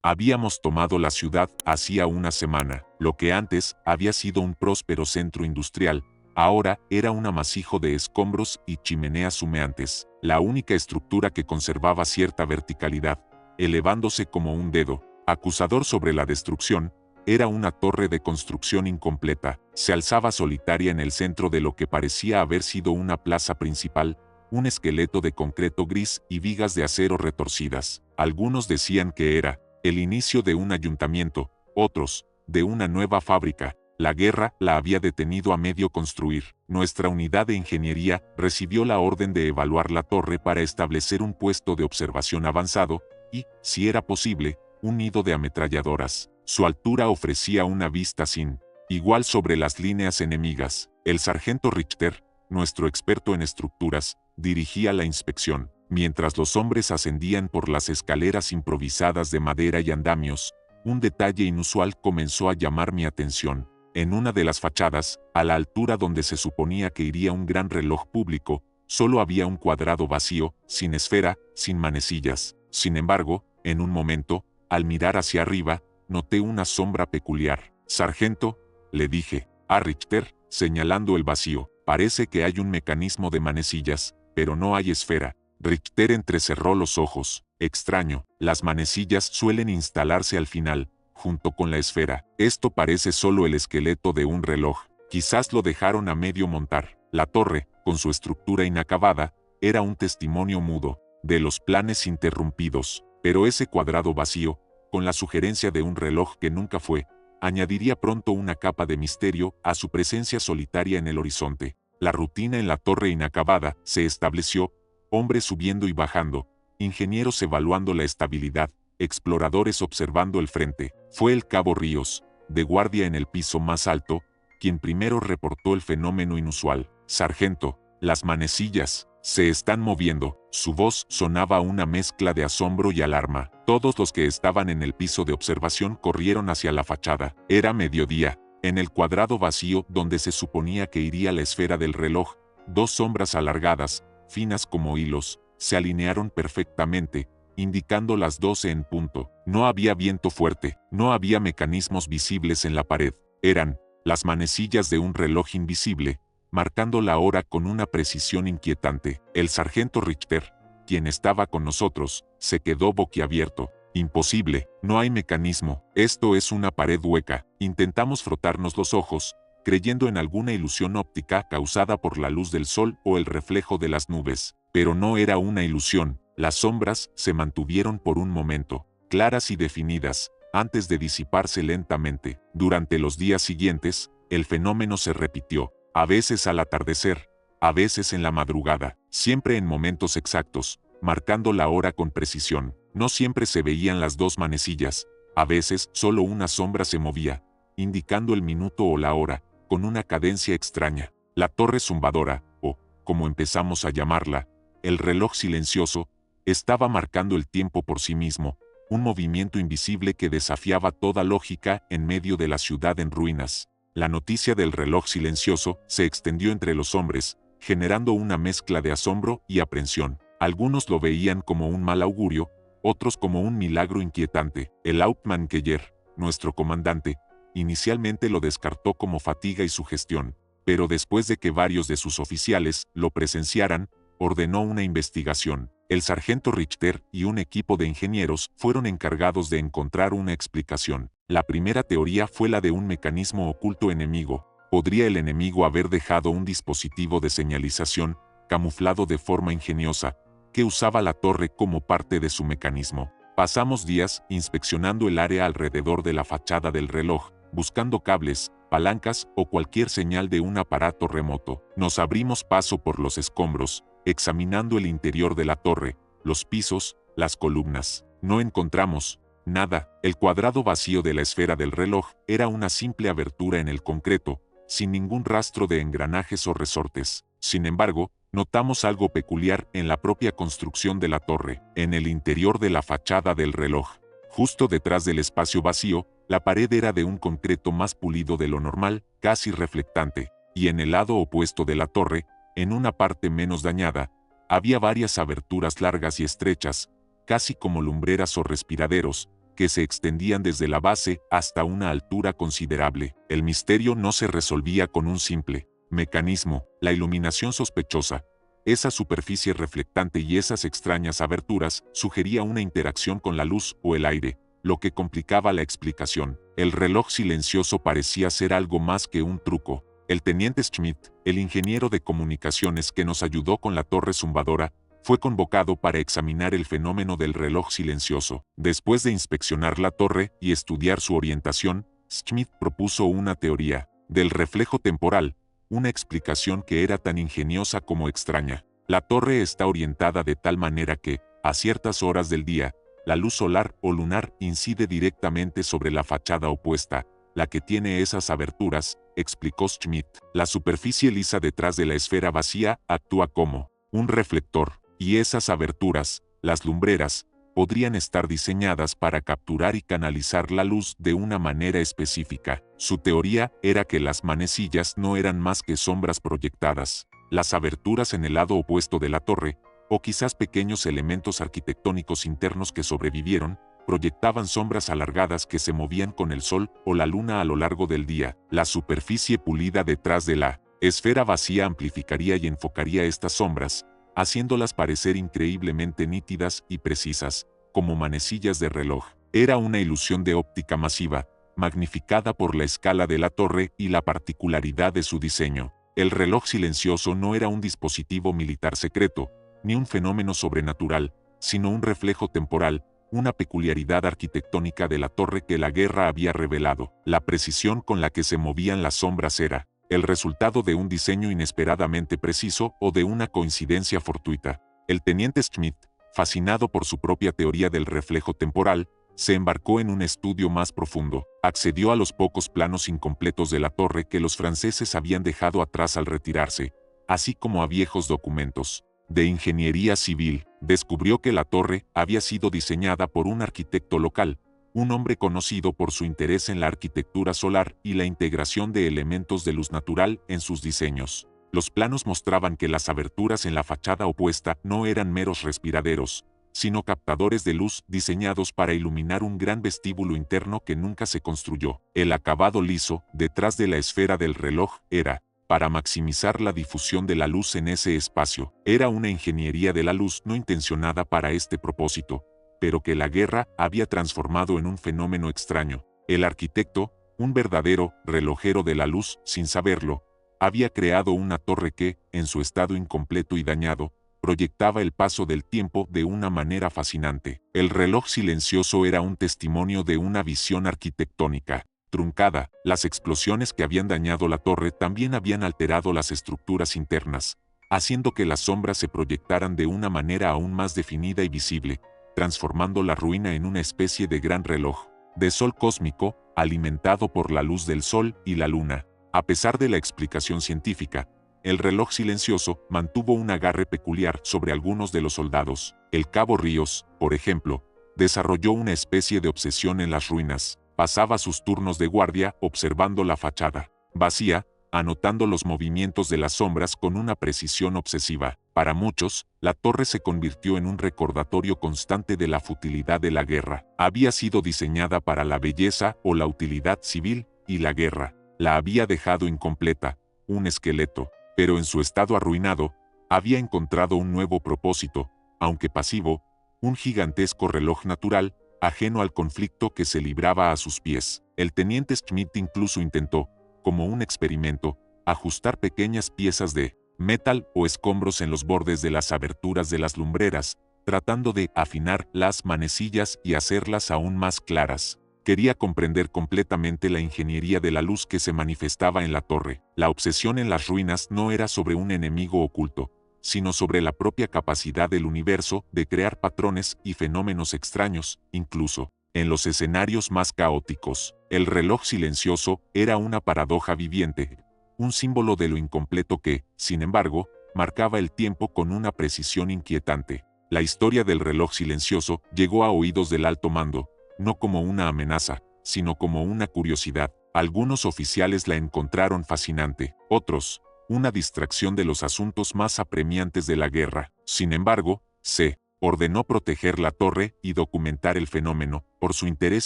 Habíamos tomado la ciudad hacía una semana. Lo que antes había sido un próspero centro industrial, ahora era un amasijo de escombros y chimeneas humeantes. La única estructura que conservaba cierta verticalidad, elevándose como un dedo acusador sobre la destrucción, era una torre de construcción incompleta. Se alzaba solitaria en el centro de lo que parecía haber sido una plaza principal, un esqueleto de concreto gris y vigas de acero retorcidas. Algunos decían que era el inicio de un ayuntamiento, otros, de una nueva fábrica. La guerra la había detenido a medio construir. Nuestra unidad de ingeniería recibió la orden de evaluar la torre para establecer un puesto de observación avanzado y, si era posible, un nido de ametralladoras. Su altura ofrecía una vista sin igual sobre las líneas enemigas. El sargento Richter, nuestro experto en estructuras, dirigía la inspección. Mientras los hombres ascendían por las escaleras improvisadas de madera y andamios, un detalle inusual comenzó a llamar mi atención. En una de las fachadas, a la altura donde se suponía que iría un gran reloj público, solo había un cuadrado vacío, sin esfera, sin manecillas. Sin embargo, en un momento, al mirar hacia arriba, noté una sombra peculiar. «Sargento», le dije a Richter, señalando el vacío, «parece que hay un mecanismo de manecillas, pero no hay esfera». Richter entrecerró los ojos. «Extraño, las manecillas suelen instalarse al final, junto con la esfera. Esto parece solo el esqueleto de un reloj. Quizás lo dejaron a medio montar». La torre, con su estructura inacabada, era un testimonio mudo de los planes interrumpidos, pero ese cuadrado vacío, con la sugerencia de un reloj que nunca fue, añadiría pronto una capa de misterio a su presencia solitaria en el horizonte. La rutina en la torre inacabada se estableció, hombres subiendo y bajando, ingenieros evaluando la estabilidad, exploradores observando el frente. Fue el cabo Ríos, de guardia en el piso más alto, quien primero reportó el fenómeno inusual. «Sargento, las manecillas se están moviendo». Su voz sonaba una mezcla de asombro y alarma. Todos los que estaban en el piso de observación corrieron hacia la fachada. Era mediodía. En el cuadrado vacío donde se suponía que iría la esfera del reloj, dos sombras alargadas, finas como hilos, se alinearon perfectamente, indicando las 12 en punto. No había viento fuerte, no había mecanismos visibles en la pared. Eran las manecillas de un reloj invisible, marcando la hora con una precisión inquietante. El sargento Richter, quien estaba con nosotros, se quedó boquiabierto. «Imposible, no hay mecanismo, esto es una pared hueca». Intentamos frotarnos los ojos, creyendo en alguna ilusión óptica causada por la luz del sol o el reflejo de las nubes. Pero no era una ilusión. Las sombras se mantuvieron por un momento, claras y definidas, antes de disiparse lentamente. Durante los días siguientes, el fenómeno se repitió. A veces al atardecer, a veces en la madrugada, siempre en momentos exactos, marcando la hora con precisión. No siempre se veían las dos manecillas, a veces solo una sombra se movía, indicando el minuto o la hora, con una cadencia extraña. La torre zumbadora, o, como empezamos a llamarla, el reloj silencioso, estaba marcando el tiempo por sí mismo, un movimiento invisible que desafiaba toda lógica en medio de la ciudad en ruinas. La noticia del reloj silencioso se extendió entre los hombres, generando una mezcla de asombro y aprensión. Algunos lo veían como un mal augurio, otros como un milagro inquietante. El Hauptmann Keller, nuestro comandante, inicialmente lo descartó como fatiga y sugestión, pero después de que varios de sus oficiales lo presenciaran, ordenó una investigación. El sargento Richter y un equipo de ingenieros fueron encargados de encontrar una explicación. La primera teoría fue la de un mecanismo oculto enemigo. ¿Podría el enemigo haber dejado un dispositivo de señalización, camuflado de forma ingeniosa, que usaba la torre como parte de su mecanismo? Pasamos días inspeccionando el área alrededor de la fachada del reloj, buscando cables, palancas o cualquier señal de un aparato remoto. Nos abrimos paso por los escombros, examinando el interior de la torre, los pisos, las columnas. No encontramos nada. El cuadrado vacío de la esfera del reloj era una simple abertura en el concreto, sin ningún rastro de engranajes o resortes. Sin embargo, notamos algo peculiar en la propia construcción de la torre. En el interior de la fachada del reloj, justo detrás del espacio vacío, la pared era de un concreto más pulido de lo normal, casi reflectante, y en el lado opuesto de la torre, en una parte menos dañada, había varias aberturas largas y estrechas, casi como lumbreras o respiraderos, que se extendían desde la base hasta una altura considerable. El misterio no se resolvía con un simple mecanismo, la iluminación sospechosa. Esa superficie reflectante y esas extrañas aberturas sugería una interacción con la luz o el aire, lo que complicaba la explicación. El reloj silencioso parecía ser algo más que un truco. El teniente Schmidt, el ingeniero de comunicaciones que nos ayudó con la torre zumbadora, fue convocado para examinar el fenómeno del reloj silencioso. Después de inspeccionar la torre y estudiar su orientación, Schmidt propuso una teoría del reflejo temporal, una explicación que era tan ingeniosa como extraña. La torre está orientada de tal manera que, a ciertas horas del día, la luz solar o lunar incide directamente sobre la fachada opuesta, la que tiene esas aberturas, explicó Schmidt. La superficie lisa detrás de la esfera vacía actúa como un reflector, y esas aberturas, las lumbreras, podrían estar diseñadas para capturar y canalizar la luz de una manera específica. Su teoría era que las manecillas no eran más que sombras proyectadas. Las aberturas en el lado opuesto de la torre, o quizás pequeños elementos arquitectónicos internos que sobrevivieron, proyectaban sombras alargadas que se movían con el sol o la luna a lo largo del día. La superficie pulida detrás de la esfera vacía amplificaría y enfocaría estas sombras, haciéndolas parecer increíblemente nítidas y precisas, como manecillas de reloj. Era una ilusión de óptica masiva, magnificada por la escala de la torre y la particularidad de su diseño. El reloj silencioso no era un dispositivo militar secreto, ni un fenómeno sobrenatural, sino un reflejo temporal, una peculiaridad arquitectónica de la torre que la guerra había revelado. La precisión con la que se movían las sombras era el resultado de un diseño inesperadamente preciso o de una coincidencia fortuita. El teniente Schmidt, fascinado por su propia teoría del reflejo temporal, se embarcó en un estudio más profundo. Accedió a los pocos planos incompletos de la torre que los franceses habían dejado atrás al retirarse, así como a viejos documentos de ingeniería civil. Descubrió que la torre había sido diseñada por un arquitecto local, un hombre conocido por su interés en la arquitectura solar y la integración de elementos de luz natural en sus diseños. Los planos mostraban que las aberturas en la fachada opuesta no eran meros respiraderos, sino captadores de luz diseñados para iluminar un gran vestíbulo interno que nunca se construyó. El acabado liso, detrás de la esfera del reloj, era para maximizar la difusión de la luz en ese espacio. Era una ingeniería de la luz no intencionada para este propósito, pero que la guerra había transformado en un fenómeno extraño. El arquitecto, un verdadero relojero de la luz sin saberlo, había creado una torre que, en su estado incompleto y dañado, proyectaba el paso del tiempo de una manera fascinante. El reloj silencioso era un testimonio de una visión arquitectónica truncada. Las explosiones que habían dañado la torre también habían alterado las estructuras internas, haciendo que las sombras se proyectaran de una manera aún más definida y visible, transformando la ruina en una especie de gran reloj de sol cósmico, alimentado por la luz del sol y la luna. A pesar de la explicación científica, el reloj silencioso mantuvo un agarre peculiar sobre algunos de los soldados. El cabo Ríos, por ejemplo, desarrolló una especie de obsesión en las ruinas. Pasaba sus turnos de guardia observando la fachada vacía, anotando los movimientos de las sombras con una precisión obsesiva. Para muchos, la torre se convirtió en un recordatorio constante de la futilidad de la guerra. Había sido diseñada para la belleza o la utilidad civil, y la guerra la había dejado incompleta, un esqueleto, pero en su estado arruinado, había encontrado un nuevo propósito, aunque pasivo, un gigantesco reloj natural, ajeno al conflicto que se libraba a sus pies. El teniente Schmidt incluso intentó, como un experimento, ajustar pequeñas piezas de metal o escombros en los bordes de las aberturas de las lumbreras, tratando de afinar las manecillas y hacerlas aún más claras. Quería comprender completamente la ingeniería de la luz que se manifestaba en la torre. La obsesión en las ruinas no era sobre un enemigo oculto, sino sobre la propia capacidad del universo de crear patrones y fenómenos extraños, incluso en los escenarios más caóticos. El reloj silencioso era una paradoja viviente, un símbolo de lo incompleto que, sin embargo, marcaba el tiempo con una precisión inquietante. La historia del reloj silencioso llegó a oídos del alto mando, no como una amenaza, sino como una curiosidad. Algunos oficiales la encontraron fascinante, otros, una distracción de los asuntos más apremiantes de la guerra. Sin embargo, se ordenó proteger la torre y documentar el fenómeno, por su interés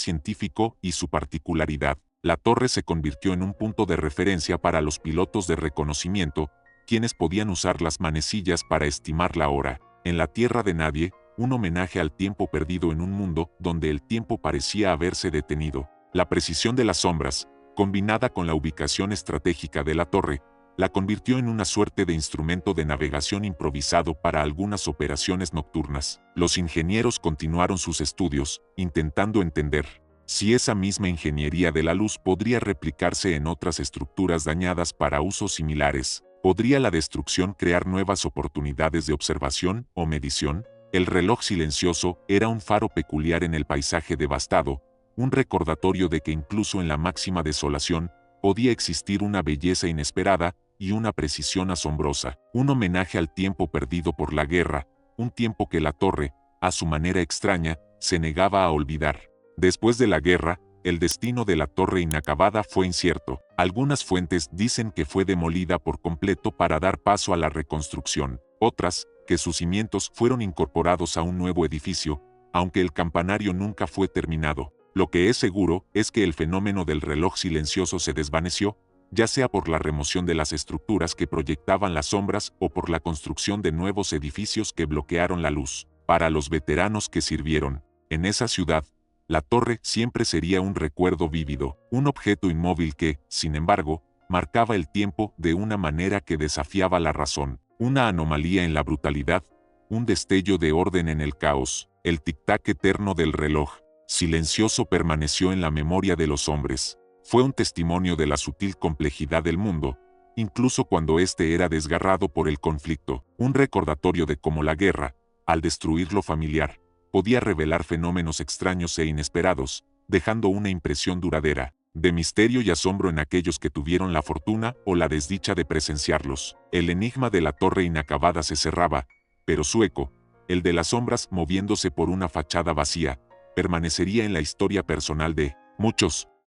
científico y su particularidad. La torre se convirtió en un punto de referencia para los pilotos de reconocimiento, quienes podían usar las manecillas para estimar la hora. En la Tierra de Nadie, un homenaje al tiempo perdido en un mundo donde el tiempo parecía haberse detenido. La precisión de las sombras, combinada con la ubicación estratégica de la torre, la convirtió en una suerte de instrumento de navegación improvisado para algunas operaciones nocturnas. Los ingenieros continuaron sus estudios, intentando entender si esa misma ingeniería de la luz podría replicarse en otras estructuras dañadas para usos similares. ¿Podría la destrucción crear nuevas oportunidades de observación o medición? El reloj silencioso era un faro peculiar en el paisaje devastado, un recordatorio de que incluso en la máxima desolación, podía existir una belleza inesperada y una precisión asombrosa, un homenaje al tiempo perdido por la guerra, un tiempo que la torre, a su manera extraña, se negaba a olvidar. Después de la guerra, el destino de la torre inacabada fue incierto. Algunas fuentes dicen que fue demolida por completo para dar paso a la reconstrucción, otras, que sus cimientos fueron incorporados a un nuevo edificio, aunque el campanario nunca fue terminado. Lo que es seguro es que el fenómeno del reloj silencioso se desvaneció, ya sea por la remoción de las estructuras que proyectaban las sombras o por la construcción de nuevos edificios que bloquearon la luz. Para los veteranos que sirvieron en esa ciudad, la torre siempre sería un recuerdo vívido, un objeto inmóvil que, sin embargo, marcaba el tiempo de una manera que desafiaba la razón, una anomalía en la brutalidad, un destello de orden en el caos. El tic-tac eterno del reloj silencioso permaneció en la memoria de los hombres. Fue un testimonio de la sutil complejidad del mundo, incluso cuando éste era desgarrado por el conflicto, un recordatorio de cómo la guerra, al destruir lo familiar, podía revelar fenómenos extraños e inesperados, dejando una impresión duradera, de misterio y asombro en aquellos que tuvieron la fortuna o la desdicha de presenciarlos. El enigma de la torre inacabada se cerraba, pero su eco, el de las sombras moviéndose por una fachada vacía, permanecería en la historia personal de muchos.